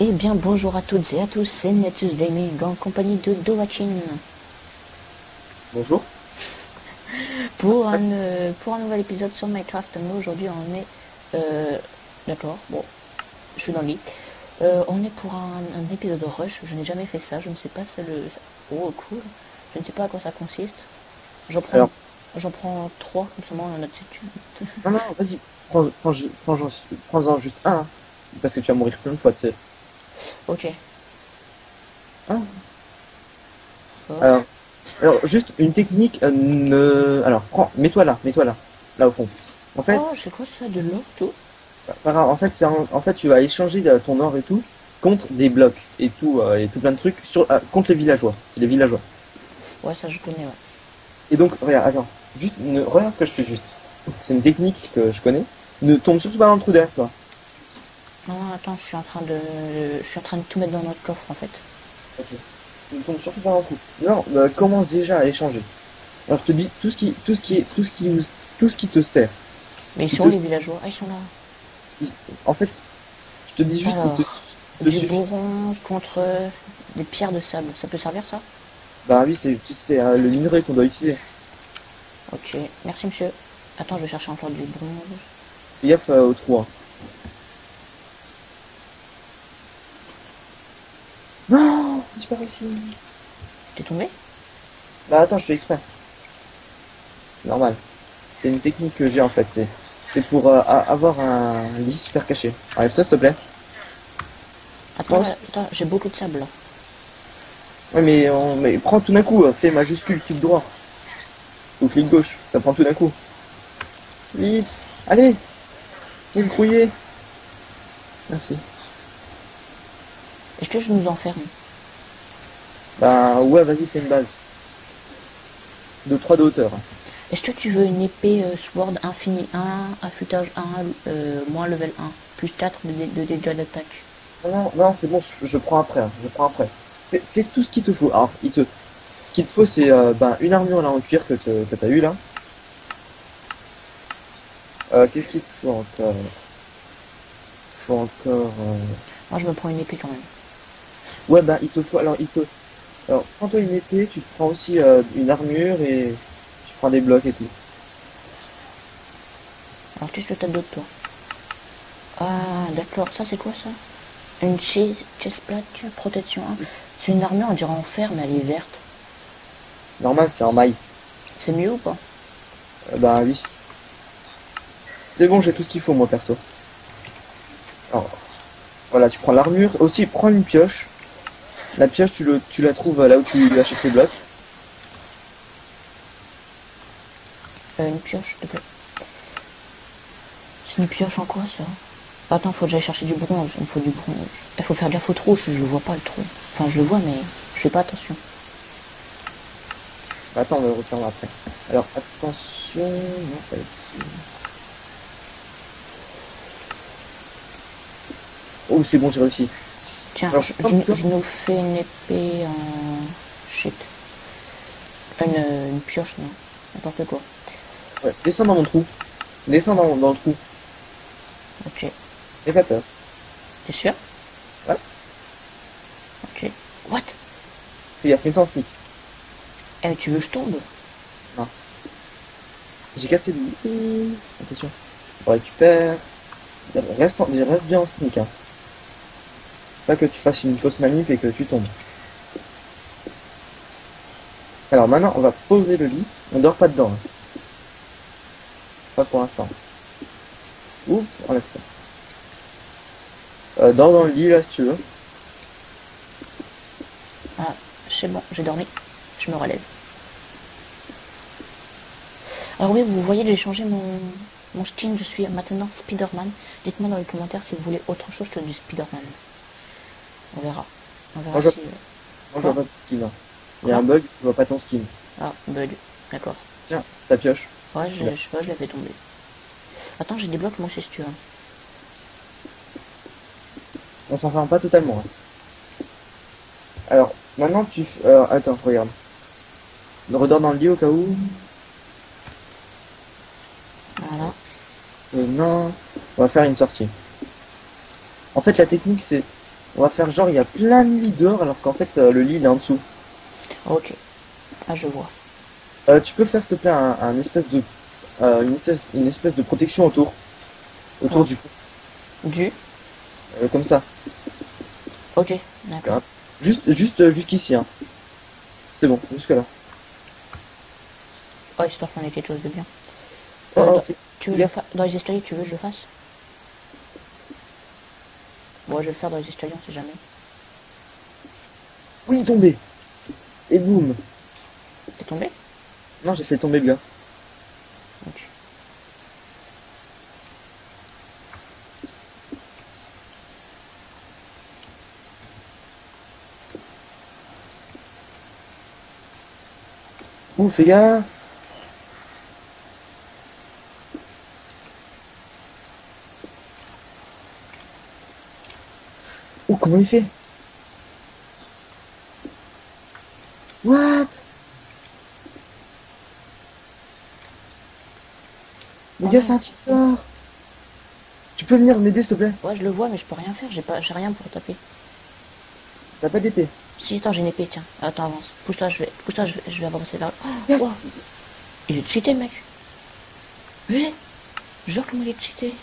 Eh bien bonjour à toutes et à tous, c'est Netus Gaming en compagnie de Dovachin Bonjour. pour un nouvel épisode sur Minecraft. Nous aujourd'hui on est... D'accord, bon, je suis dans le lit. On est pour un épisode rush, je n'ai jamais fait ça, je ne sais pas si le... Oh cool, je ne sais pas à quoi ça consiste. J'en prends, Alors, j'en prends trois, comme ça on a notre étude. non, non, vas-y, prends-en juste un, hein. Parce que tu vas mourir plein de fois, tu sais. Ok, Hein. oh, Alors, alors, juste une technique, alors, mets-toi là au fond. En fait, oh c'est quoi ça, de l'or tout? en fait, en fait, tu vas échanger ton or et tout contre des blocs et tout plein de trucs contre les villageois. C'est les villageois. Ouais ça je connais, ouais. Et donc, regarde, attends, regarde ce que je fais juste. C'est une technique que je connais. Ne tombe surtout pas dans le trou derrière toi. Non, attends, je suis en train de tout mettre dans notre coffre en fait. Ok. Ne tombe surtout pas dans le trou. Non, commence déjà à échanger. Alors je te dis tout ce qui te sert. Mais ils Qui sont où te, les villageois? Ah ils sont là. En fait, je te dis juste Alors, te du suffit. bronze contre des pierres de sable. Ça peut servir ça? Bah oui, c'est le minerai qu'on doit utiliser. Ok, merci monsieur. Attends, je vais chercher encore du bronze. Fais gaffe au trou, hein. Non, j'ai pas réussi. T'es tombé? Bah attends, je fais exprès. C'est normal. C'est une technique que j'ai en fait. C'est pour avoir un lit super caché. Enlève-toi s'il te plaît. Attends, Non, là, attends, j'ai beaucoup de sable là. ouais, mais prends tout d'un coup. Fais majuscule, clic droit ou clic gauche. Ça prend tout d'un coup. Vite, allez, vous grouillez. Merci. Est-ce que je nous enferme? Bah ouais, vas-y, fais une base. De 3 de hauteur. Est-ce que tu veux une épée sword infini 1, affûtage 1, moins level 1, plus 4 de dégâts d'attaque? Non, non, non, c'est bon, je prends après, hein, je prends après. Fais tout ce qu'il te faut. Alors, ce qu'il te faut, c'est ben, une armure là en cuir que t'as eu là. Qu'est-ce qu'il te faut encore? Il faut encore. Moi je me prends une épée quand même. Ouais, bah il te faut. Alors, prends-toi une épée, tu te prends aussi une armure et tu prends des blocs et tout. Alors qu'est-ce que t'as d'autre toi? Ah d'accord, ça c'est quoi ça? Une chestplate, protection 1. C'est une armure, on dirait en fer, mais elle est verte. C'est normal, c'est en maille. C'est mieux ou pas? Bah oui. C'est bon, j'ai tout ce qu'il faut moi perso. Alors, voilà, tu prends l'armure. Aussi, prends une pioche. La pioche, tu la trouves là où tu achètes les blocs. Une pioche, s'il te plaît. C'est une pioche en quoi ça? Attends, faut que j'aille chercher du bronze. Il me faut du bronze. Il faut faire gaffe au trou, je le vois pas le trou. Enfin, je le vois, mais je fais pas attention. Attends, on va le refaire après. Alors, attention. Non, pas ici. Oh, c'est bon, j'ai réussi. Tiens, Alors, je nous fais une épée en... Shit. Une pioche, non. N'importe quoi. ouais, descends dans mon trou. Descends dans le trou. Ok. N'aie pas peur. T'es sûr? Ouais, Ok. What? fais gaffe, mets-toi en sneak. Eh, tu veux que je tombe? Non. J'ai cassé le attention. On récupère. Reste bien en sneak, hein. Pas que tu fasses une fausse manip et que tu tombes. Alors maintenant, on va poser le lit. On dort pas dedans, hein. Pas pour l'instant. Oups, enlève-toi. Dors dans le lit là si tu veux. Ah, c'est bon, j'ai dormi. Je me relève. Alors oui, vous voyez, j'ai changé mon style. Je suis maintenant Spider-Man. Dites-moi dans les commentaires si vous voulez autre chose que du Spider-Man. On verra. On verra Moi je, si... moi, je vois Quoi? pas ton skin, hein. Il y a un Quoi? bug, je vois pas ton skin. Ah, bug. D'accord. Tiens, ta pioche. Ouais, Tu l'as. je sais pas, je l'ai fait tomber. Attends, j'ai des blocs moi aussi si tu veux. On s'enferme pas totalement, hein. Alors, maintenant attends, regarde. Redors dans le lit au cas où. Voilà. Non. On va faire une sortie. En fait, la technique, c'est On va faire genre il y a plein de lits dehors alors qu'en fait le lit il est en dessous. Ok. Ah, je vois. Tu peux faire s'il te plaît un espèce de une espèce de protection autour Ouais. du Du. comme ça. Ok, d'accord. Hein. Juste jusqu'ici hein. C'est bon, jusque là. Oh, histoire qu'on ait quelque chose de bien. Oh, oh, Dans, tu veux que je gaffe. dans les escaliers, tu veux que je le fasse? Bon, je vais le faire dans les escaliers, on sait jamais. Oui, tombé. Et boum. T'es tombé? Non, j'ai fait tomber le gars. Ok. Ouh, fais gaffe. Ouh, comment il fait? What? Le Oh gars, c'est non. un cheater. Tu peux venir m'aider, s'il te plaît? Ouais, je le vois, mais je peux rien faire. J'ai rien pour taper. T'as pas d'épée. Si, attends, j'ai une épée, tiens. Attends, avance. Pousse-toi, je vais avancer vers le... Gaffe. Oh, wow. Il est cheaté, mec. Ouais. Genre, comment il est cheaté?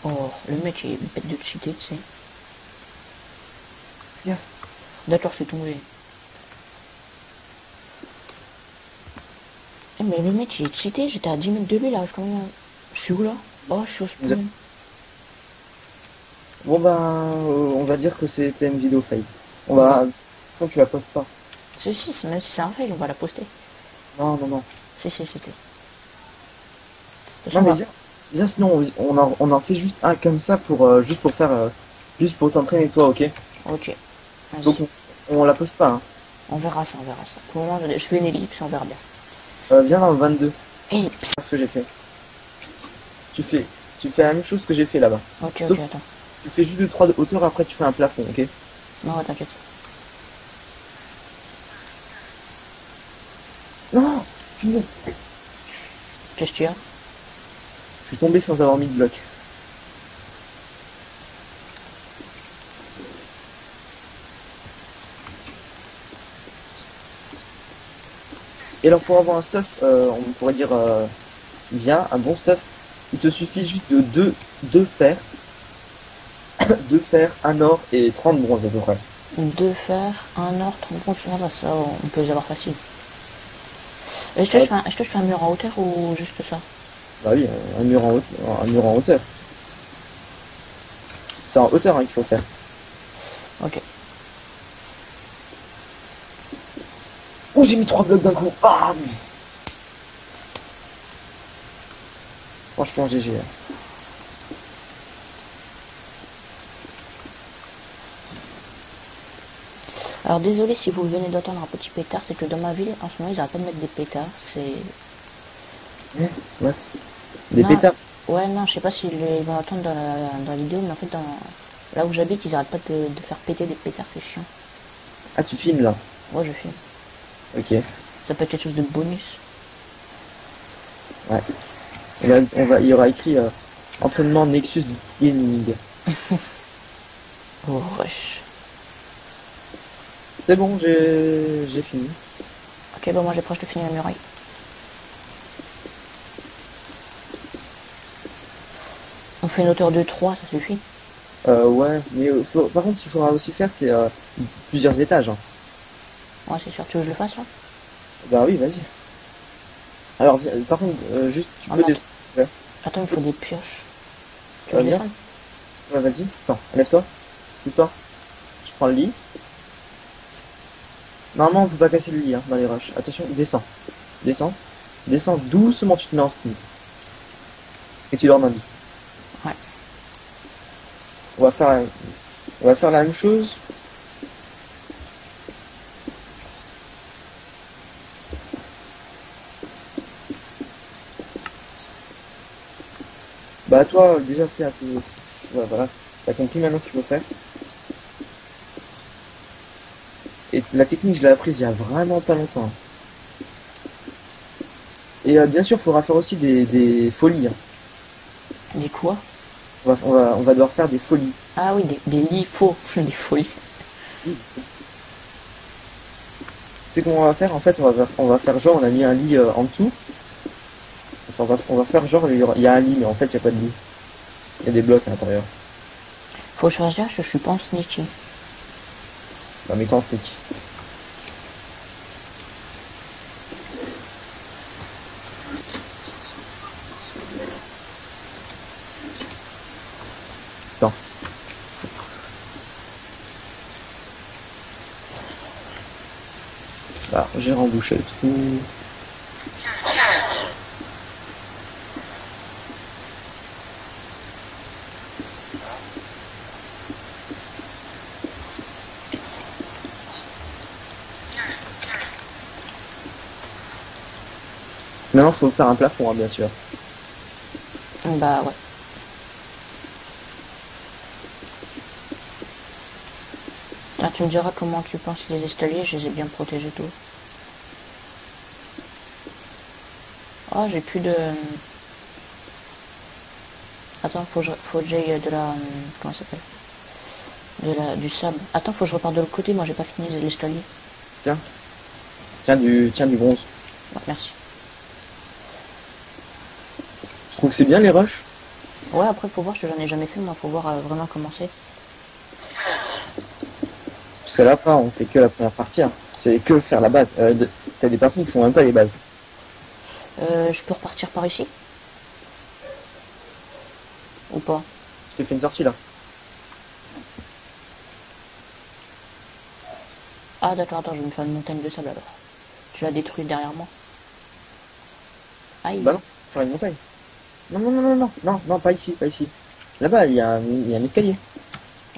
Oh, le mec, il pète de cheater, tu sais. Gaffe. D'accord, je suis tombé. Eh, mais le mec, il est cheaté. J'étais à 10 mètres de lui, il arrive quand même à... Je suis où, là? Oh, je suis au spawn. Bon bah, on va dire que c'était une vidéo fail. On va... Sinon tu la postes pas. Si, même si c'est un fail, on va la poster. Non, non, non. Si. De toute Non façon, mais viens sinon on en fait juste un comme ça pour juste pour faire juste pour t'entraîner toi, ok? Ok, Donc vas-y. on la poste pas, hein. On verra ça, on verra ça. Pour le moment, je fais une ellipse, on verra bien. Viens dans le 22. Ellipse. C'est ce que j'ai fait. Tu fais tu fais la même chose que j'ai fait là-bas. Ok, Sauf attends. que tu fais juste de 3 de hauteur après tu fais un plafond, ok? Non, ouais, t'inquiète. Non, punaise. Qu'est-ce que tu as? Je suis tombé sans avoir mis de bloc. Et alors pour avoir un stuff, on pourrait dire bien, un bon stuff, il te suffit juste de deux fers, deux fers, un or et 30 bronze à peu près. 2 fer, 1 or, 30 bronze, ça, on peut les avoir facile. Est-ce que, Euh, est-ce que je fais un mur en hauteur ou juste ça? Bah oui, un mur en hauteur. C'est en hauteur hein, qu'il faut faire. Ok. Oh, j'ai mis 3 blocs d'un coup. Ah, franchement, GG. Alors désolé si vous venez d'entendre un petit pétard, c'est que dans ma ville, en ce moment, ils arrêtent pas de mettre des pétards. C'est... What? Des Non, pétards. ouais, non, je sais pas s'ils vont l'entendre dans la vidéo, mais en fait, là où j'habite, ils arrêtent pas de faire péter des pétards, c'est chiant. Ah, tu filmes là. Ouais, je filme. Ok. Ça peut être quelque chose de bonus. Ouais. Il y aura écrit entraînement Nexus Gaming. Oh, rush. C'est bon, j'ai fini. Ok, bon, moi j'ai proche de finir la muraille. On fait une hauteur de 3, ça suffit. Ouais, mais par contre, ce qu'il faudra aussi faire, c'est plusieurs étages. Hein. Ouais, c'est sûr. Tu veux que je le fasse là? Bah oui, vas-y. Alors, par contre, juste, tu Oh, peux mais descendre. Ouais, attends, il me faut des pioches. Tu veux que je viens. descende? Ouais, vas-y. Attends, lève-toi. Lève-toi. Je prends le lit. Normalement, on peut pas casser le lit hein, dans les rushs. Attention, descends. Descends. Descends doucement, tu te mets en speed. Et tu dors dans le lit. Ouais. On va faire, on va faire la même chose. Bah toi, déjà fait un peu... Ouais, voilà. T'as compris maintenant ce qu'il faut faire. Et la technique, je l'ai apprise il y a vraiment pas longtemps. Et bien sûr, il faudra faire aussi des folies, hein. Des quoi? On va devoir faire des folies. Ah oui, des lits faux, des folies. Oui. C'est qu'on va faire, en fait, on va faire genre, on a mis un lit en dessous. Enfin, on va faire genre, il y a un lit, mais en fait, il n'y a pas de lit. Il y a des blocs à l'intérieur. Faut que je fasse gaffe, je suis pas en sneaky. Bah, mais quand sneak. Attends. Bah, j'ai rembouché le trou. Maintenant, il faut faire un plafond, hein, bien sûr. Bah ouais. Ah, tu me diras comment tu penses les escaliers, je les ai bien protégés tout. Ah, j'ai plus de... Attends, faut que j'aille de la... Comment ça s'appelle? Du sable. Attends, faut que je reparte de l'autre côté, moi j'ai pas fini l'escalier. Tiens. Tiens, du bronze. Ah, merci. Je trouve que c'est bien les rushs. Ouais, après faut voir, parce que j'en ai jamais fait, moi faut voir vraiment comment c'est. Parce que là, pas, on fait que la première partie, hein. C'est que faire la base. T'as des personnes qui font même pas les bases. Je peux repartir par ici? Ou pas? Je t'ai fait une sortie là. Ah d'accord, attends, je vais me faire une montagne de sable alors. Tu l'as détruit derrière moi. Aïe. Bah non, faire une montagne. Non, pas ici, pas ici. Là-bas, il y a un escalier.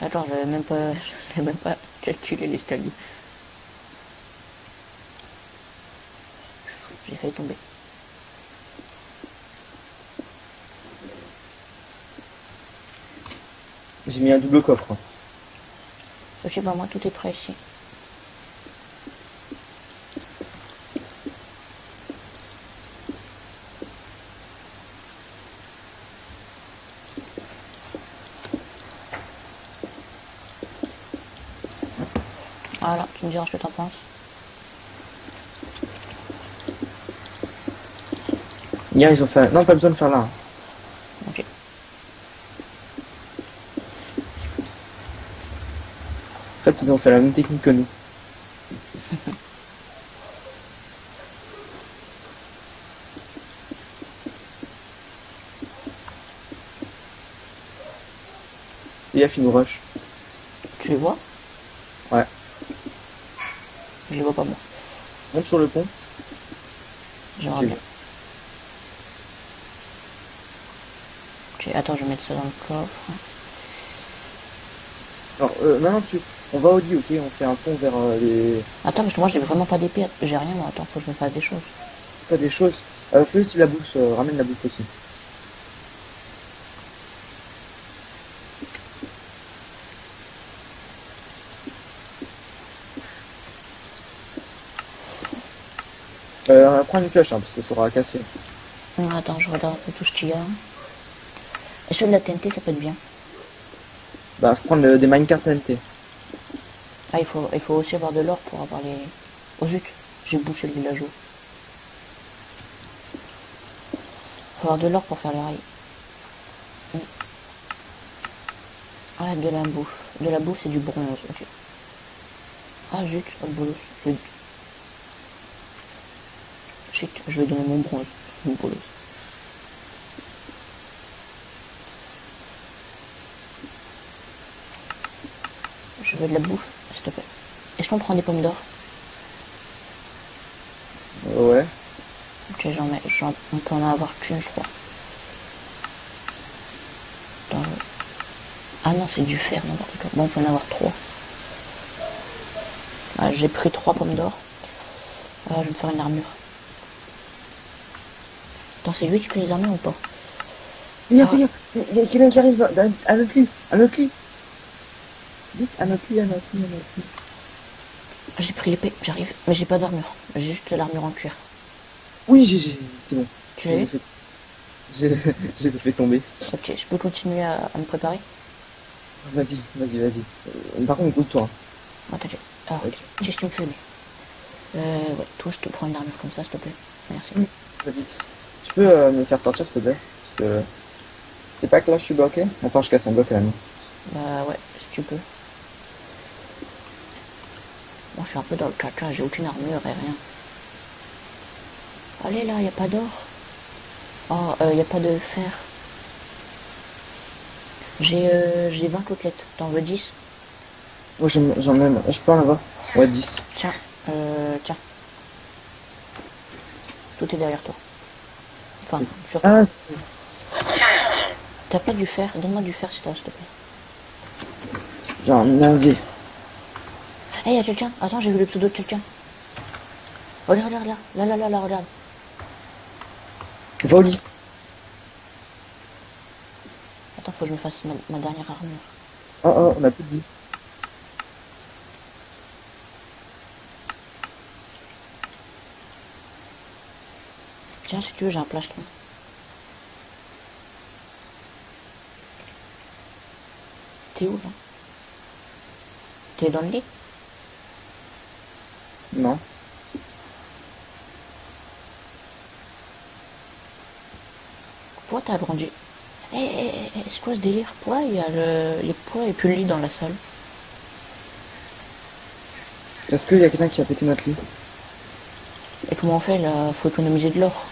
Attends, j'avais même pas calculé l'escalier. J'ai failli tomber. J'ai mis un double coffre, hein. Je sais pas, moi tout est prêt ici. Voilà, tu me diras ce que t'en penses. Hier, ils ont fait. Non, pas besoin de faire là, hein. Ok. En fait, ils ont fait la même technique que nous. Et F, ils nous rush. Tu les vois? Ouais. Je les vois pas moi. Monte sur le pont. J'aimerais Ok. bien. Ok, attends, je vais mettre ça dans le coffre. Alors, maintenant, on va au lit, ok? On fait un pont vers les. Attends, parce que moi j'ai vraiment pas d'épée. J'ai rien moi. Attends, faut que je me fasse des choses. Pas des choses. Fais aussi la bouffe, ramène la bouffe aussi. Prends une pioche, hein, parce qu'il faudra casser. Attends, je regarde un peu tout ce qu'il y a. Et sur de la TNT, ça peut être bien. Bah, faut prendre des minecarts TNT. Ah, il faut aussi avoir de l'or pour avoir les... Oh zut, j'ai bouché le villageois. Il faut avoir de l'or pour faire les rails. Ah, de la bouffe. De la bouffe, c'est du bronze, ok. Ah zut, oh, le bolos. Shit, je vais donner mon bronze. Mon bolos. Je veux de la bouffe, s'il te plaît. Est-ce qu'on prend des pommes d'or? Ouais. Ok, on peut en avoir qu'une, je crois. Attends, ah non, c'est du fer, n'importe quoi. Bon, on peut en avoir 3. Ah, j'ai pris 3 pommes d'or. Je vais me faire une armure. Attends, c'est lui qui fait les armures ou pas? Il y a quelqu'un qui arrive à notre lit, à notre lit. Vite, à notre lit. J'ai pris l'épée, j'arrive. Mais j'ai pas d'armure. J'ai juste l'armure en cuir. Oui, c'est bon. Tu Je l'as les ai eu? fait, je, je les ai fait tomber. Ok, je peux continuer à me préparer? Vas-y, vas-y, vas-y. Par contre, écoute-toi. Attends, alors, Ok. qu'est-ce que tu me fais, lui? Ouais, toi, je te prends une armure comme ça, s'il te plaît. Merci. Va vite. Tu peux me faire sortir, s'il te plaît? Parce que c'est pas que là, je suis bloqué. Attends, je casse un bloc à la main. Bah ouais, si tu peux. Moi, je suis un peu dans le caca, j'ai aucune armure et rien. Allez, là, y a pas d'or. Oh, y a pas de fer. J'ai 20 côtelettes. T'en veux 10? Moi, j'en ai. Je peux en avoir. Ouais, 10. Tiens, tiens. Tout est derrière toi. Enfin, sur toi. Ah, T'as pas du fer? Donne-moi du fer si t'as, s'il te plaît. j'en avais. Hey, y'a quelqu'un. Attends, j'ai vu le pseudo de quelqu'un. Regarde, regarde, là. Là, regarde. Va au lit. Attends, faut que je me fasse ma dernière armure. Oh, oh, on a plus de vie. Tiens, si tu veux, j'ai un plastron. T'es où, là? T'es dans le lit? Non. Pourquoi t'as agrandi? C'est quoi ce délire? Pourquoi il y a pourquoi il y a plus le lit dans la salle? Est-ce qu'il y a quelqu'un qui a pété notre lit? Et comment on fait là? Faut économiser de l'or.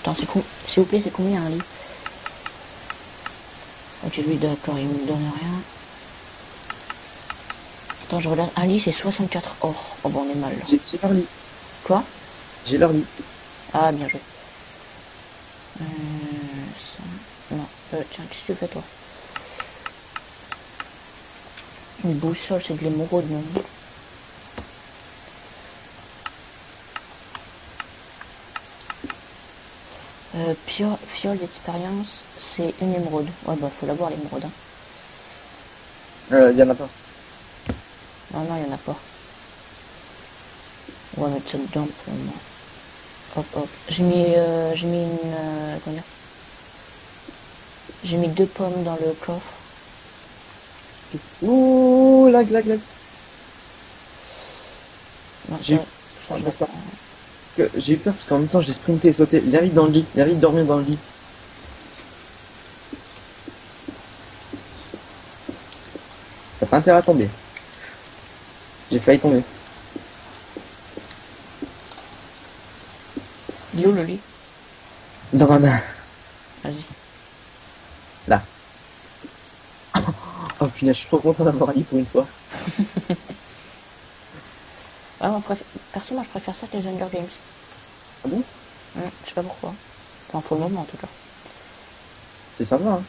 Attends, s'il vous plaît, c'est combien un lit? Ok, lui, d'accord, il me donne rien. Attends, je regarde. Un lit, c'est 64 or. Oh, bon, on est mal là. J'ai leur lit. Quoi? J'ai leur lit. Ah, bien joué. Ça... Non. Tiens, qu'est-ce que tu fais, toi? Une boussole, c'est de l'émeraude, non? Fiole d'expérience, c'est une émeraude. Ouais, bah, faut l'avoir, l'émeraude. Hein. Y en a pas. Non, non, il y en a pas. On va mettre ça dedans pour le moment. Hop, hop. J'ai mis une... comment dire? J'ai mis 2 pommes dans le coffre. Ouh, lag, lag, lag. Non, J'ai ça, je je la sais pas. prends. J'ai eu peur parce qu'en même temps j'ai sprinté et sauté. Viens vite dans le lit. Viens vite dormir dans le lit. T'as pas intérêt à tomber. J'ai failli tomber. Il est où le lit? Dans ma main. Vas-y. Là. Oh punaise, je suis trop content d'avoir un lit pour une fois. Ah, perso, moi, je préfère ça que les Hunger Games. Ah bon? Je sais pas pourquoi. Enfin, pour le moment, en tout cas. C'est sympa, hein.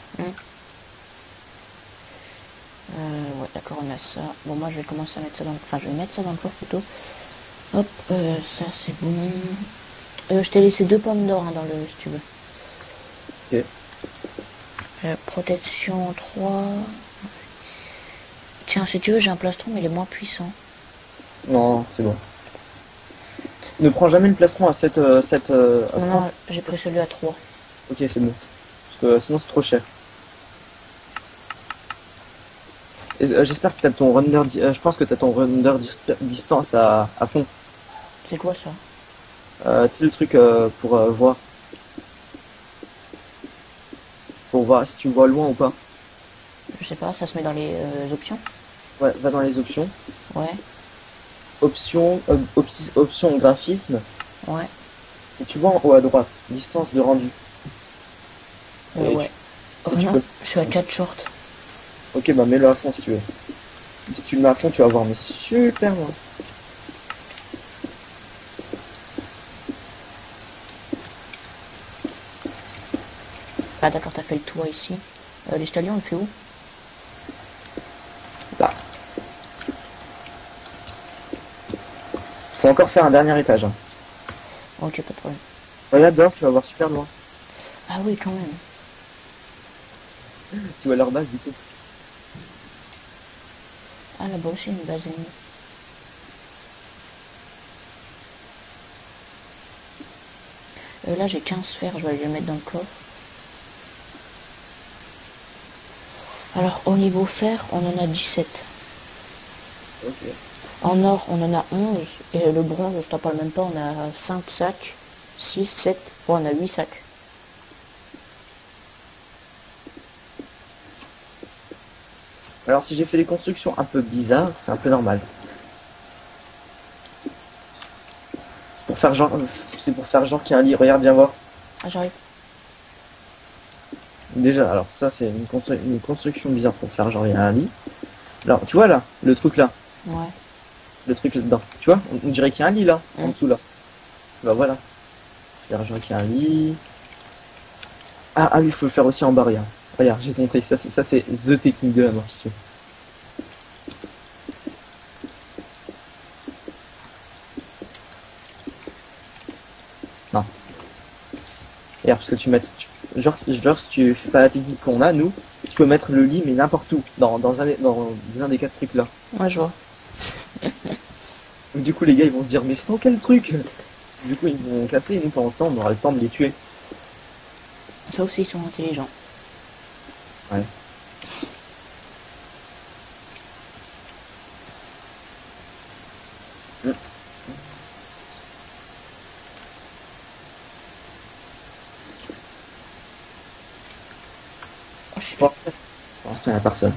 Ouais, d'accord, on a ça. Bon, moi, je vais commencer à mettre ça dans le... Enfin, je vais mettre ça dans le coffre, plutôt. Hop, ça, c'est bon. Je t'ai laissé 2 pommes d'or, hein, dans le... si tu veux. Ok. Protection 3. Tiens, si tu veux, j'ai un plastron, mais il est moins puissant. Non, c'est bon. Ne prends jamais le plastron à cette... Non, non, j'ai pris celui à 3. Ok, c'est bon. Parce que sinon c'est trop cher. J'espère que t'as ton render... je pense que t'as ton render distance à fond. C'est quoi, ça? Tu sais le truc pour voir. Pour voir si tu vois loin ou pas. Je sais pas, ça se met dans les options? Ouais, va dans les options. Ouais, Options, option graphisme. ouais. Et tu vois en haut à droite, distance de rendu. Et Ouais. Oh tu non, peux- je suis à 4 shorts. Ok, bah mets-le à fond si tu veux. Si tu le mets à fond, tu vas voir, mais super loin. Ah d'accord, t'as fait le toit ici. L'escalier, on le fait où? Là. Faut encore faire un dernier étage. Hein. Ok, pas de problème. Regarde dehors, tu vas voir super loin. Ah oui, quand même. Tu vois leur base du coup. Ah, là-bas aussi, une base ennemie. Là, j'ai 15 sphères, je vais les mettre dans le coffre. Alors, au niveau fer, on en a 17. Ok. En or, on en a 11. Et le bronze, je t'en parle même pas, on a 5 sacs. 6, 7. Ouais, on a 8 sacs. Alors si j'ai fait des constructions un peu bizarres, c'est un peu normal. C'est pour faire genre qu'il y a un lit. Regarde, viens voir. Ah, j'arrive. Déjà, alors ça c'est une construction bizarre pour faire genre il y a un lit. Alors tu vois là, le truc là, Ouais. le truc là-dedans. Tu vois, on dirait qu'il y a un lit là, en Mm. dessous là. Bah voilà. C'est genre qu'il y a un lit. Ah oui, il faut le faire aussi en bas, regarde. Regarde, je vais te montrer. Ça c'est the technique de la mort, si tu veux. Non. Regarde, parce que genre si tu fais pas la technique qu'on a, nous, tu peux mettre le lit mais n'importe où, dans un des quatre trucs là. Ouais, je vois. Donc, du coup les gars ils vont se dire mais c'est dans quel truc? Du coup ils vont casser et nous pendant ce temps on aura le temps de les tuer. Sauf s'ils sont intelligents. Ouais. Mm. Oh, je... Bon, pour l'instant il n'y a personne.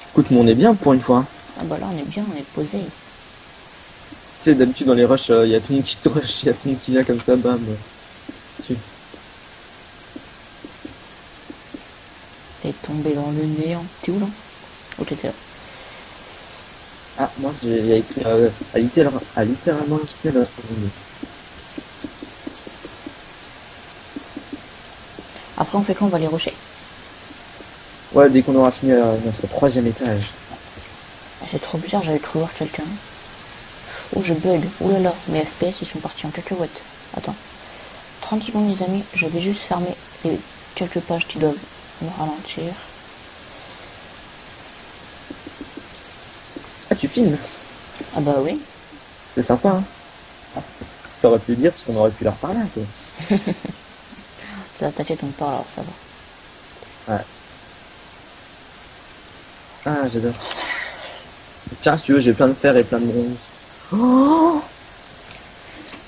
Écoute, mais on est bien pour une fois, hein. Ah bah là, on est bien, on est posé. Tu sais, d'habitude dans les rushs, il y a tout le monde qui te rush, il y a tout le monde qui vient comme ça, bam. Tu... T'es tombé dans le néant. T'es où là? Oh, t'étais là. Ah, moi j'ai écrit à littéralement quitter la seconde. Après, on fait quoi? On va les rusher. Ouais, dès qu'on aura fini notre troisième étage. Ah, c'est trop bizarre, j'avais cru voir quelqu'un. Oh, je bug. Oh là là, mes FPS ils sont partis en cacahuète. Attends. 30 secondes, les amis. Je vais juste fermer les quelques pages qui doivent me ralentir. Ah, tu filmes? Ah bah oui. C'est sympa, hein. T'aurais pu le dire parce qu'on aurait pu leur parler un peu. Ça a t'inquiète, on parle alors ça va. Ouais. Ah, j'adore. Tiens, si tu veux, j'ai plein de fer et plein de bronze. Oh,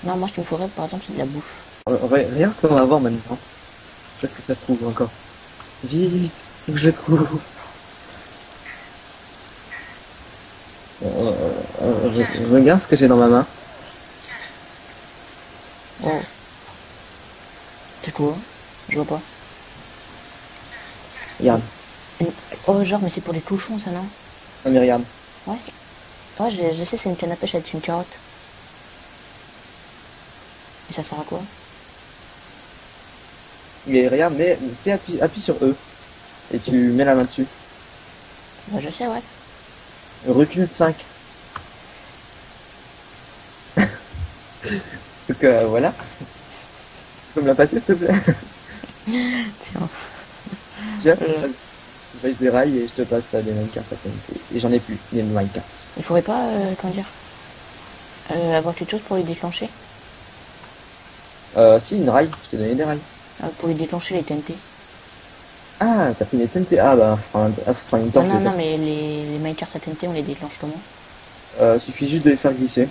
Non, moi ce qu'il me faudrait par exemple c'est de la bouffe. regarde ce qu'on va voir maintenant. Parce que ça se trouve encore. Vite, faut que je le trouve. Regarde ce que j'ai dans ma main. Oh. C'est quoi? Je vois pas. Regarde. Oh genre mais c'est pour les cochons ça non? Non mais regarde. Ouais. Ouais je sais c'est une canne à pêche avec une carotte. Et ça sert à quoi? Mais regarde, mais appuie sur E. Et tu mets la main dessus. Bah je sais ouais. Recule de 5. Donc voilà. Tu peux me la passer s'il te plaît? Tiens. Tiens, je passe des rails et je te passe des minecarts à TNT. Et j'en ai plus, des minecarts. Il faudrait pas comment dire avoir quelque chose pour les déclencher? Si, une rail, je t'ai donné des rails. Pour les déclencher les TNT. Ah, t'as pris des TNT. Ah bah, faut prendre une torche. Non, non, mais les minecarts à TNT, on les déclenche comment? Suffit juste de les faire glisser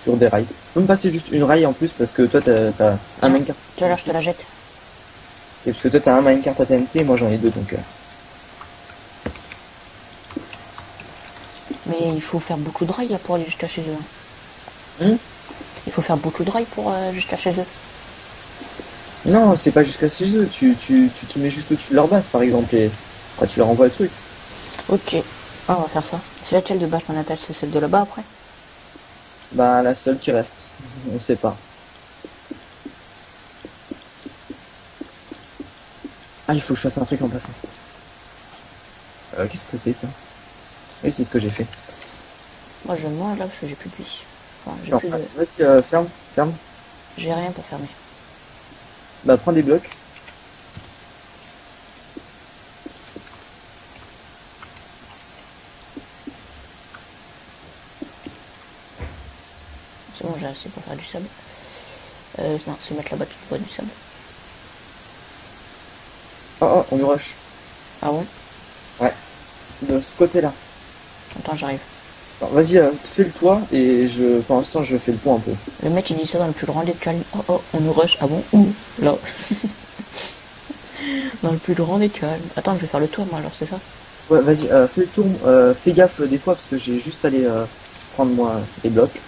sur des rails. Tu peux me passer juste une rail en plus parce que toi t'as un Tiens. minecart. Tu vois là je te la jette. Ok, parce que toi t'as un minecart à TNT et moi j'en ai deux donc. Mais il faut faire beaucoup de rails là, pour aller jusqu'à chez eux. Il faut faire beaucoup de rails pour jusqu'à chez eux. Non, c'est pas jusqu'à 6 jeux. Tu te mets juste au-dessus de leur base par exemple et après, tu leur envoies le truc. Ok. Ah, on va faire ça. C'est laquelle de base ton attache? C'est celle de là-bas après? Bah la seule qui reste. On sait pas. Ah, il faut que je fasse un truc en passant. Qu'est-ce que c'est ça? Oui, c'est ce que j'ai fait. Moi je mange là parce que j'ai plus de vie. Enfin, j'ai Non, plus de... vas-y, ferme. J'ai rien pour fermer. Bah prends des blocs. c'est pour faire du sable. Non, c'est mettre là-bas tout le bois du sable. Oh, on nous rush. Ah bon? De ce côté-là. Attends, j'arrive. Alors, vas-y, fais le toit et pour l'instant, je fais le pont un peu. Le mec il dit ça dans le plus grand des calmes. Oh, on nous rush. Ah bon? Où? Là. Dans le plus grand des calmes. Attends, je vais faire le tour moi alors, c'est ça? Ouais, vas-y, fais le tour. Fais gaffe des fois parce que j'ai juste allé prendre moi les blocs.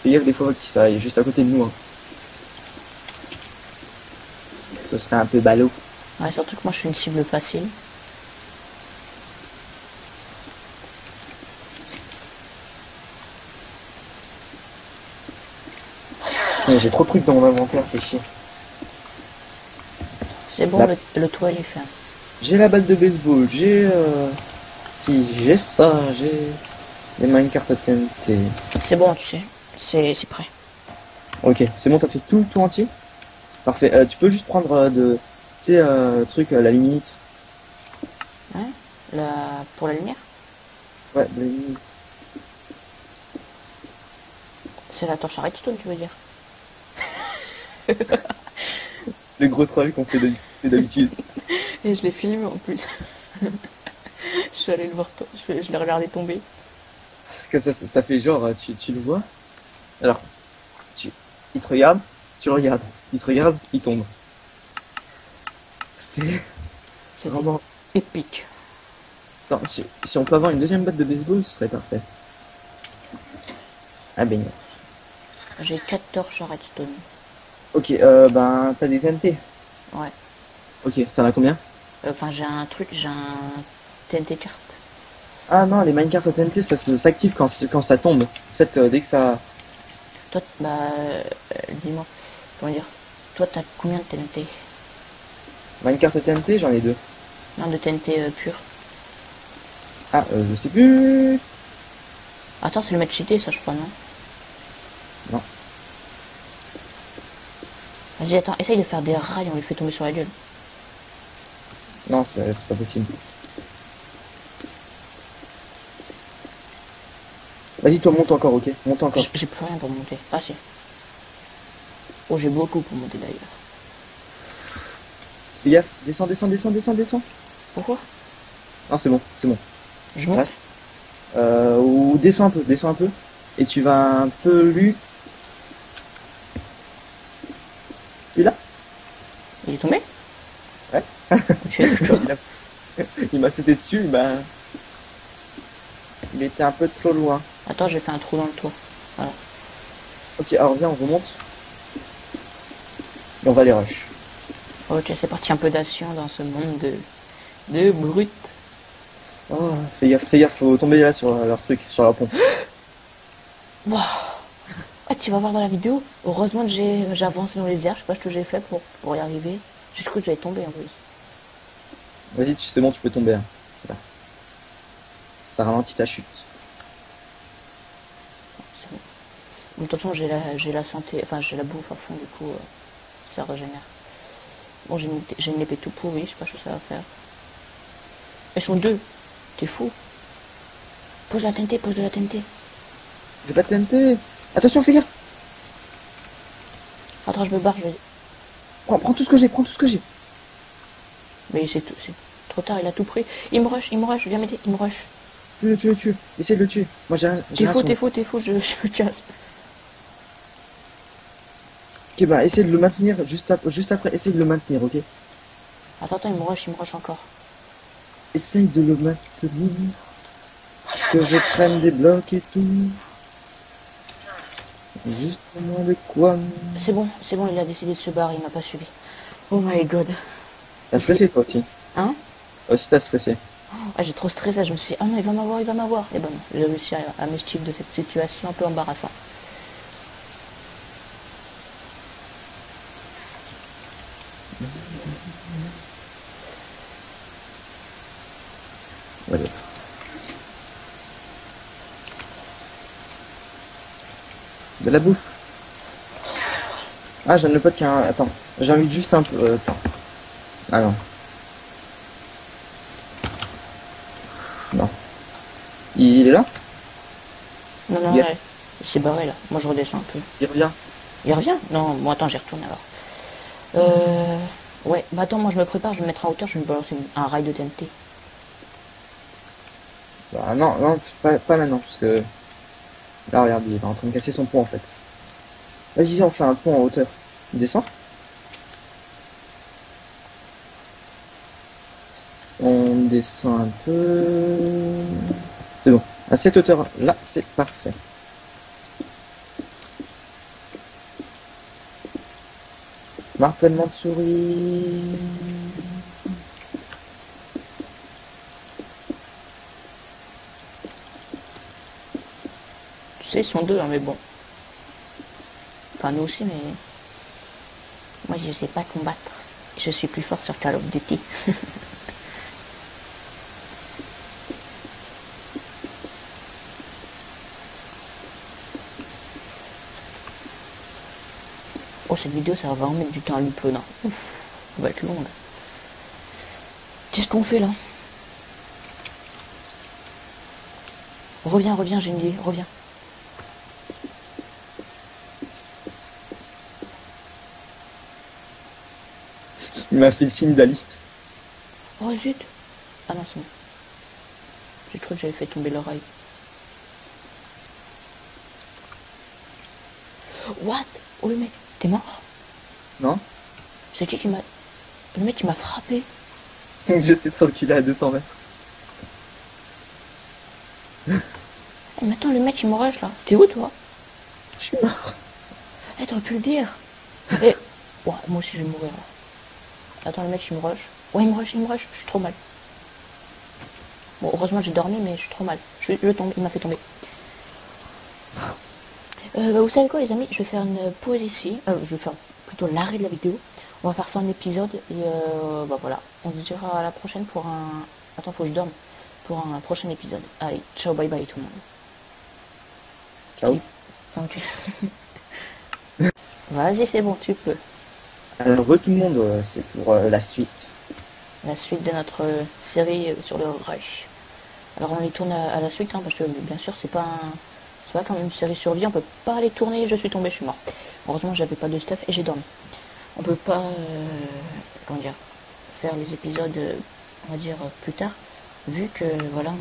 Fais gaffe des fois qu'il soit juste à côté de nous. Hein. Ce serait un peu ballot. Ouais, surtout que moi je suis une cible facile. Mais j'ai trop de trucs dans mon inventaire, c'est chier. C'est bon, La- le toit il est fait. J'ai la balle de baseball, j'ai si j'ai ça, j'ai les minecarts à TNT. C'est bon, tu sais. C'est prêt. Ok, c'est bon, t'as fait tout le tour entier? Parfait. Tu peux juste prendre tu sais, truc, la luminite. Hein? Pour la lumière? Ouais, la luminite. C'est la torche à redstone, tu veux dire? Le gros troll qu'on fait d'habitude. Et je l'ai filmé en plus. Je suis allé le voir, je l'ai regardé tomber. Parce que ça fait genre, tu le vois. Alors, il te regarde, tu le regardes. Il te regarde, il tombe. C'était C'était vraiment... épique. Attends, si on peut avoir une deuxième batte de baseball, ce serait parfait. Ah ben non. J'ai 4 torches à redstone. Ok, ben, t'as des TNT. Ouais. Ok, t'en as combien? Enfin, j'ai un TNT carte. Ah non, les minecarts à TNT, ça s'active quand ça tombe. En fait, dès que ça... Toi, dis-moi, comment dire, toi, t'as combien de TNT? Minecart à TNT, j'en ai deux. Non, de TNT pur. Ah, je sais plus... Attends, c'est le mettre cheaté, ça, je crois, non? Non. Vas-y, attends, essaye de faire des rails, on lui fait tomber sur la gueule. Non, c'est pas possible. Vas-y, toi, monte encore, ok? Monte encore. J'ai plus rien pour monter. Ah, si. Oh, j'ai beaucoup pour monter d'ailleurs. Fais gaffe, descends, descends, descends, descends, descends. Pourquoi? Non, c'est bon, c'est bon. Je monte? Reste. Ou descends un peu. Et tu vas un peu lui. Lui là? Il est tombé? Ouais. Tu es toujours. Il m'a sauté dessus, ben... Il était un peu trop loin. Attends, j'ai fait un trou dans le toit. Voilà. Ok, alors viens, on remonte. Et on va les rush. Ok, c'est parti, un peu d'action dans ce monde de brutes. Oh, fais gaffe, faut tomber là sur leur truc, sur leur pompe. Waouh! Ah, tu vas voir dans la vidéo, heureusement que j'ai avancé dans les airs, je sais pas ce que j'ai fait pour y arriver. J'ai cru que j'allais tomber en plus. Vas-y, c'est bon, tu peux tomber. Hein. Là. Ça ralentit ta chute. C'est bon. De toute façon, j'ai la santé, enfin j'ai la bouffe à fond, du coup, ça régénère. Bon, j'ai une épée tout pourrie, je sais pas ce que ça va faire. Elles sont deux, t'es fou. Pose la TNT, pose de la TNT. J'ai pas de TNT. Attention, fais gaffe. Attends, je me barre, je vais... Prends tout ce que j'ai, prends tout ce que j'ai. Mais c'est trop tard, il a tout pris. Il me rush, viens m'aider, il me rush. Tue. Essaye de le tuer. Moi j'ai rien. T'es faux, je me casse. Ok, bah essaye de le maintenir juste après, essaye de le maintenir, ok? Attends, il me rush encore. Essaye de le maintenir. Que je prenne des blocs et tout. Juste moins de quoi. C'est bon, il a décidé de se barrer, il m'a pas suivi. Oh my god. T'as stressé toi aussi? Hein? Toi aussi t'as stressé. Ah, j'ai trop stressé, je me suis dit, ah non, il va m'avoir. Et ben non, j'ai réussi à m'esquiver de cette situation un peu embarrassante. Voilà. De la bouffe. Ah, j'ai un pote qui a un... Attends, j'invite juste un peu... Attends. Ah non. Non. Il est là? Non, non, Il, ouais. Il s'est barré là. Moi je redescends un peu. il revient. Il revient? Non, bon attends, j'y retourne alors. Ouais, bah attends, moi je me prépare, je vais me mettre en hauteur, je vais me balancer un rail de TNT. Bah, non, non, pas maintenant, parce que là, regarde, il est en train de casser son pont en fait. Vas-y, viens, on fait un pont en hauteur. Il descend. On descend un peu. C'est bon. À cette hauteur là, c'est parfait. Martèlement de souris. Tu sais, ils sont deux, hein, mais bon. Enfin, nous aussi, mais. Moi je sais pas combattre. Je suis plus fort sur Call of Duty. Oh, cette vidéo, ça va vraiment mettre du temps à l'upload. Hein. Ouf, ça va être long là. Qu'est-ce qu'on fait là? Reviens, reviens, j'ai une idée, reviens. Il m'a fait le signe d'Ali. Oh zut. Ah non, c'est bon. J'ai cru que j'avais fait tomber l'oreille. What? Oh le mec, t'es mort? Non. C'est qui m'a... Le mec qui m'a frappé. Je sais pas qu'il est à 200 mètres. Eh, mais attends, le mec il me rush là. T'es où toi? Je suis mort. Eh, t'aurais pu le dire. Eh, ouais, moi aussi je vais mourir là. Attends, le mec il me rush. Ouais, il me rush, il me rush. Je suis trop mal. Bon, heureusement j'ai dormi, mais je suis trop mal. Je tombe, il m'a fait tomber. Bah, vous savez quoi les amis, je vais faire une pause ici. Je vais faire plutôt l'arrêt de la vidéo. On va faire ça en épisode. Et bah voilà. On se dira à la prochaine pour un... Attends, faut que je dorme. Pour un prochain épisode. Allez, ciao, bye bye tout le monde. Ciao. Vas-y, c'est bon, tu peux. Alors, tout le monde, c'est pour la suite. La suite de notre série sur le rush. Alors on y tourne à la suite, hein, parce que bien sûr c'est pas comme une série survie, on peut pas aller tourner, je suis tombé, je suis mort. Heureusement j'avais pas de stuff et j'ai dormi. On peut pas comment dire, faire les épisodes on va dire plus tard, vu que voilà,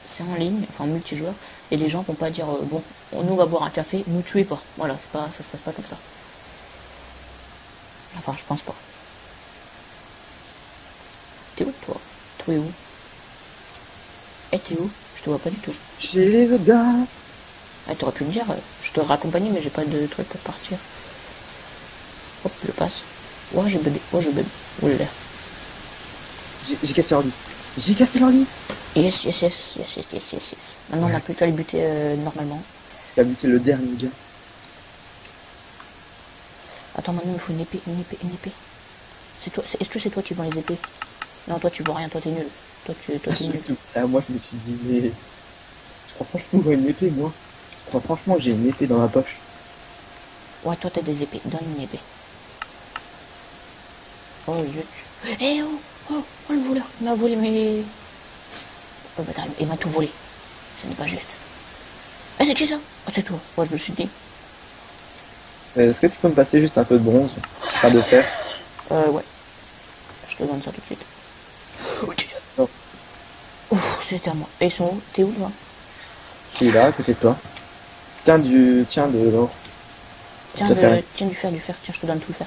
c'est en ligne, enfin multijoueur, et les gens vont pas dire bon, nous on va boire un café, nous tuez pas. Voilà, c'est pas, ça se passe pas comme ça. Enfin je pense pas. T'es où toi? Toi où? Eh t'es où? Je te vois pas du tout. Chez les autres gars. Ah, t'aurais pu me dire, je te raccompagne, mais j'ai pas de truc pour partir. Hop, je passe. Ouais, j'ai bébé. Ouais, je bébé. Oh là là. J'ai cassé leur lit. J'ai cassé leur lit. Yes, yes, yes, yes, yes, yes, yes, yes. Maintenant, on a plus qu'à les buter normalement. J'ai habité le dernier gars. Attends, maintenant, il me faut une épée, une épée, une épée. C'est toi, est-ce que c'est toi qui vends les épées? Non, toi, tu vois rien, toi, t'es nul. Toi, t'es nul. Tout. Là, moi, je me suis dit, mais... Je crois franchement que j'ai une épée, moi. Je crois franchement que j'ai une épée dans ma poche. Ouais, toi, t'as des épées. Donne une épée. Oh, zut. Eh oh, oh, oh, le voleur. Il m'a volé mes... Oh, bâtard, il m'a tout volé. Ce n'est pas juste. Eh, c'est qui ça? Oh, c'est toi. Ouais, je me suis dit. Est-ce que tu peux me passer juste un peu de bronze? Pas de fer. Ouais. Je te donne ça tout de suite. Non. Ouf, c'était à moi. Et ils sont où? T'es où, toi? Je suis là, à côté de toi. Tiens, de l'or. Tiens, tiens, du fer, du fer. Tiens, je te donne tout le fer.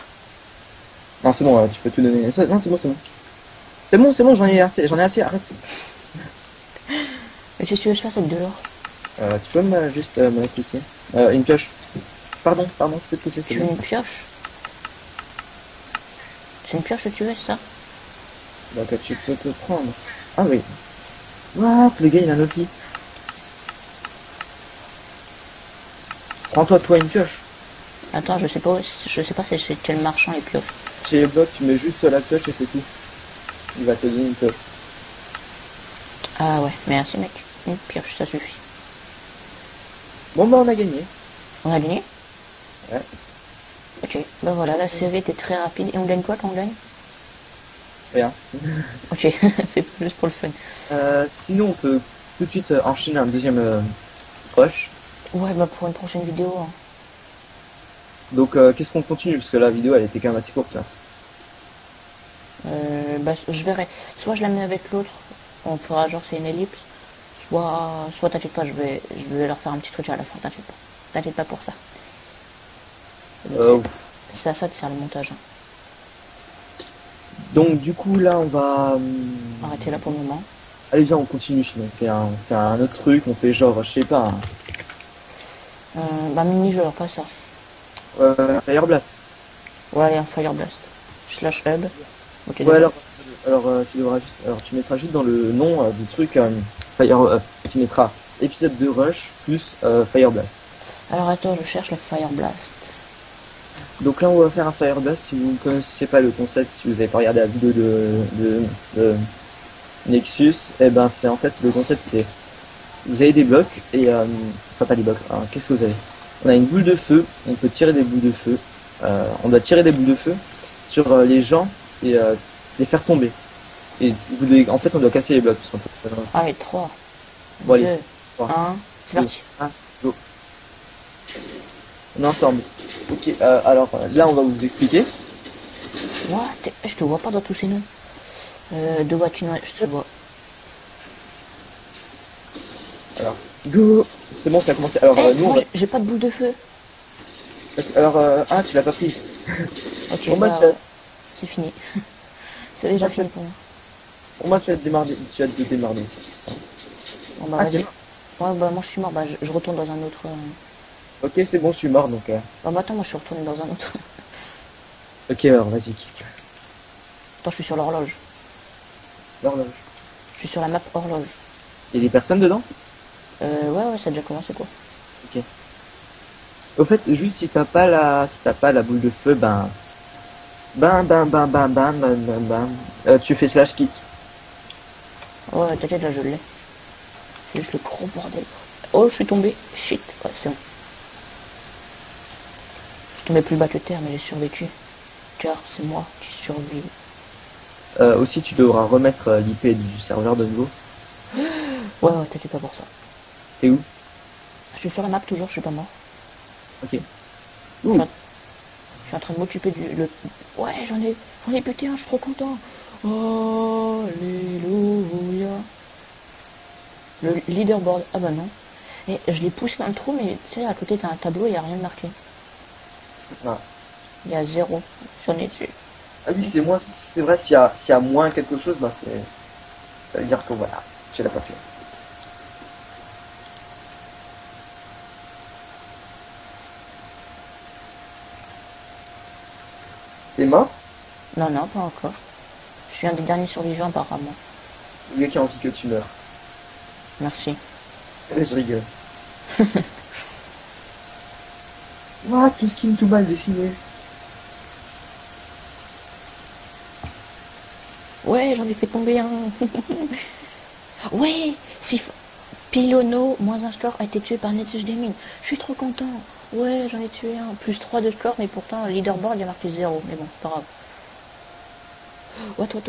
Non, c'est bon, tu peux tout donner. Non, c'est bon, c'est bon. C'est bon, j'en ai assez, arrête. Mais qu'est-ce que tu veux que je fasse avec de l'or? Tu peux juste me la pousser. Une pioche. Pardon, je peux te pousser, s'il te Tu veux plaît. une pioche? C'est une pioche que tu veux, c'est ça? Donc tu peux te prendre. Ah oui. What? Le gars, il a un outil. Prends-toi, toi, une pioche. Attends, je sais pas c'est chez quel marchand les pioches. Chez les blocs, tu mets juste la pioche et c'est tout. Il va te donner une pioche. Ah ouais, merci mec. Une pioche, ça suffit. Bon, bah, on a gagné. On a gagné? Ouais. Ok, bah voilà, la série était très rapide. Et on gagne quoi quand on gagne? Rien. Ok, c'est juste pour le fun. Sinon, on peut tout de suite enchaîner un deuxième rush. Ouais, bah pour une prochaine vidéo. Hein. Donc, qu'est-ce qu'on continue? Parce que la vidéo, elle était quand même assez courte, là. Bah, je verrai. Soit je la mets avec l'autre, on fera genre c'est une ellipse. Soit t'inquiète pas, je vais leur faire un petit truc à la fin, t'inquiète pas. T'inquiète pas pour ça. Donc Euh, c'est à ça de faire le montage. Hein. donc, du coup, là, on va... Arrêtez là pour le moment. Allez, viens, on continue. On fait un autre truc. On fait genre, je sais pas, Bah mini-jeu, alors pas ça. Fire Blast. Ouais, allez, un Fire Blast. Slash hub. Ok, Ouais, déjà. alors, tu mettras juste dans le nom du truc, tu mettras épisode de Rush plus Fire Blast. Alors attends, je cherche le Fire Blast. Donc là, on va faire un Fire Blast. Si vous ne connaissez pas le concept, si vous avez pas regardé la vidéo de Nexus, et ben c'est en fait le concept, c'est vous avez des blocs et enfin pas des blocs. Qu'est-ce que vous avez? On a une boule de feu. On peut tirer des boules de feu. On doit tirer des boules de feu sur les gens et les faire tomber. Et en fait, on doit casser les blocs. Tout simplement. Allez, 3, Bon, 2, allez. 1, c'est parti. Go. On est ensemble. Ok, alors là, on va vous expliquer. What? Je te vois pas dans tous ces noms. De voiture, je te vois. Alors, go. C'est bon, ça a commencé. Alors, nous, on moi, va... j'ai pas de boule de feu. Alors, tu l'as pas prise. Ok, Pour moi, bah, c'est fini. C'est déjà fini pour moi. pour moi, tu vas te démarrer. Tu vas te démarrer, ça. Bon, bah, Ah, vas-y. t'es Ouais, bah, moi, je suis mort. Bah, je retourne dans un autre. Ok, c'est bon, je suis mort, donc... Bah, attends, moi, je suis retourné dans un autre. Ok, alors, vas-y, kick. Attends, je suis sur l'horloge. L'horloge. Je suis sur la map horloge. Il y a des personnes dedans? Ouais, ça a déjà commencé, quoi. Ok. Au fait, juste si t'as pas la boule de feu, tu fais slash kick. Ouais, t'inquiète, là, je l'ai. C'est juste le gros bordel. Oh, je suis tombé. Shit. Ouais, c'est bon. Je suis tombé plus bas que terre, mais j'ai survécu. Car c'est moi qui survis. Aussi, tu devras remettre l'IP du serveur de nouveau. Ouais, t'inquiète pas pour ça. T'es où? Je suis sur la map toujours, je suis pas mort. Ok. Je Ouh. suis en train de m'occuper du... Ouais, j'en ai pété un, je suis trop content. Alléluia. Le leaderboard. Ah bah non. Et je les pousse dans le trou, mais tu sais, à côté t'as un tableau, il n'y a rien de marqué. Ah. Il y a 0 sur le dessus. Ah oui, c'est moi. C'est vrai, s'il y a moins quelque chose, ça veut dire que voilà, tu l'as pas fait. T'es mort? Non, pas encore. Je suis un des derniers survivants apparemment. Le gars qui a envie que tu meurs. Merci. Je rigole. What, tout skin tout mal dessiné. Ouais, j'en ai fait tomber un. Ouais, si Pilono, moins un score, a été tué par Netsush Gaming. Je suis trop content. Ouais, j'en ai tué un. Plus 3 de score, mais pourtant, le leaderboard, il y a marqué 0. Mais bon, c'est pas grave. Ouais, toi,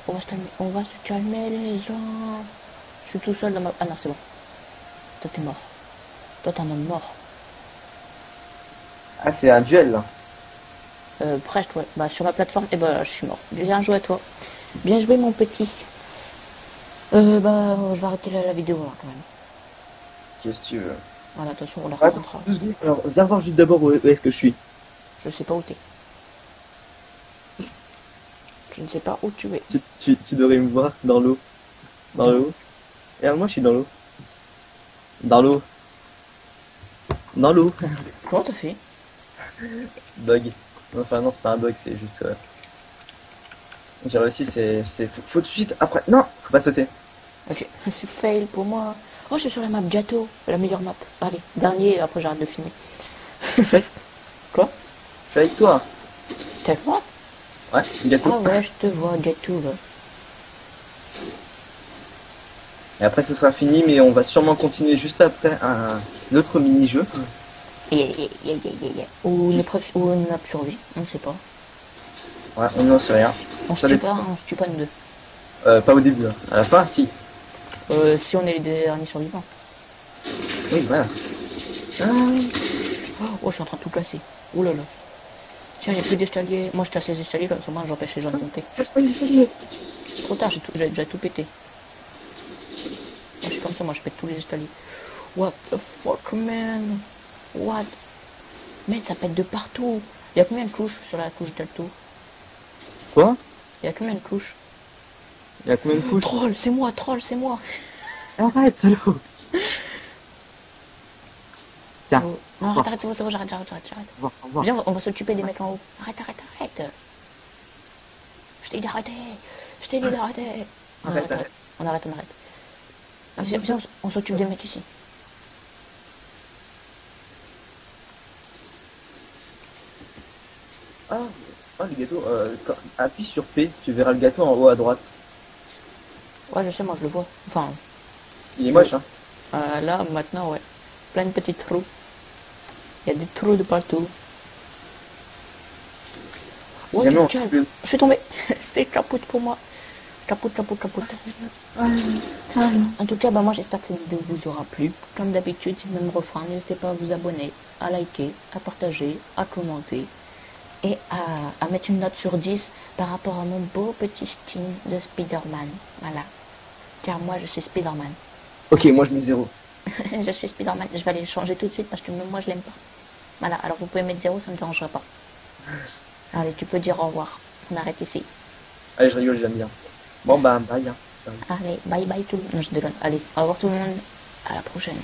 on va se calmer. On va se calmer, les gens. Je suis tout seul dans ma... Ah non, c'est bon. Toi, t'es mort. Toi, t'es un homme mort. Ah, c'est un duel là. Presque, ouais. Bah, sur la plateforme, et bah, je suis mort. Bien joué à toi. Bien joué, mon petit. Bah, je vais arrêter la vidéo, là, quand même. Qu'est-ce que tu veux? Voilà, attention, on la Attends, racontera. 2 secondes. Alors, viens voir juste d'abord où est-ce que je suis. Je sais pas où t'es. Je ne sais pas où tu es. Tu devrais me voir dans l'eau. Dans l'eau. Et moi, je suis dans l'eau. Dans l'eau. Dans l'eau. Comment t'as fait? Bug. Enfin, non, c'est pas un bug, c'est juste que. J'ai réussi, faut tout de suite. Après. Non, faut pas sauter. Ok, c'est fail pour moi. Oh, je suis sur la map Gâteau, la meilleure map. Allez, dernier, après j'arrête de filmer. Quoi? Je suis avec toi. T'es avec moi? Ouais, gâteau. Ah ouais, je te vois, Gâteau. Et après, ce sera fini, mais on va sûrement continuer juste après un autre mini-jeu. Ou une épreuve, ou une map survie, on ne sait pas. Ouais, on n'en sait rien. On se Ça tue dépend. pas, on se tue pas nous deux. Pas au début, hein. À la fin, si. Si on est les derniers survivants. Oui, voilà. Oh, je suis en train de tout casser. Oh là là. Tiens, il n'y a plus d'escalier. Moi, je casse les escaliers, comme ça, moi, j'empêche les gens de monter. Casse pas les escaliers. Trop tard, j'ai déjà tout pété. Moi, je suis comme ça, moi, je pète tous les escaliers. What the fuck, man? What? Man, ça pète de partout. Il y a combien de couches sur la couche d'Alto? Quoi? Il y a combien de couches? Il y a combien de couches? Troll, c'est moi, troll, c'est moi. Arrête, salaud. Tiens, Oh. Non, arrête, c'est bon, j'arrête. au revoir. Viens, on va s'occuper des mecs en haut. Arrête. Je t'ai dit d'arrêter. Non, Arrête. On arrête. Ah, viens, on s'occupe des mecs ici. Ah, le gâteau. Appuie sur P, tu verras le gâteau en haut à droite. Ouais, je sais, moi, je le vois. Enfin, Il est moche, hein. là, maintenant, ouais. Plein de petits trous. Il y a des trous de partout. Si Oh, jamais on tiens, tue je suis tombé. C'est capote pour moi. Capote. En tout cas, bah, moi j'espère que cette vidéo vous aura plu. Comme d'habitude, même refrain, n'hésitez pas à vous abonner, à liker, à partager, à commenter et à mettre une note sur 10 par rapport à mon beau petit skin de Spider-Man. Voilà. Car moi je suis Spider-Man. Ok, moi je mets 0. Je suis Spider-Man. Je vais aller le changer tout de suite parce que même moi je l'aime pas. Voilà, alors vous pouvez mettre 0, ça me dérangera pas. Allez, tu peux dire au revoir. On arrête ici. Allez, je rigole, j'aime bien. Bon, bah, bye. Hein. Bye. Allez, bye tout le monde. Non, je déconne. Allez, au revoir tout le monde. À la prochaine.